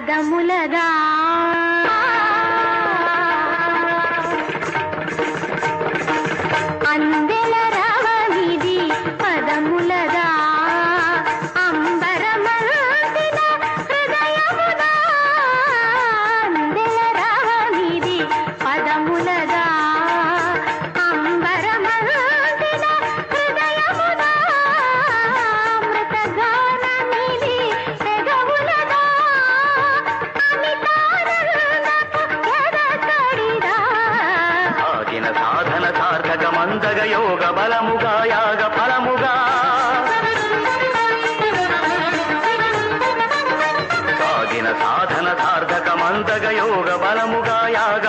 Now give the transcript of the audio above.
పదములగా అందెల రవమిది పదములగా అంబరమంతిన హృదయముగా అందెల రవమిది పదములగా అంబరమంతిన హృదయముగా అమృతగానమిది పెదవులగా అమితానందపు ఎదకడిదా ఆగిన సాధన సార్థక మందగ యోగ బలముగా యాగ ఫలముగా సాగిన సాధన సార్థక మందగ యోగ బలముగా యాగ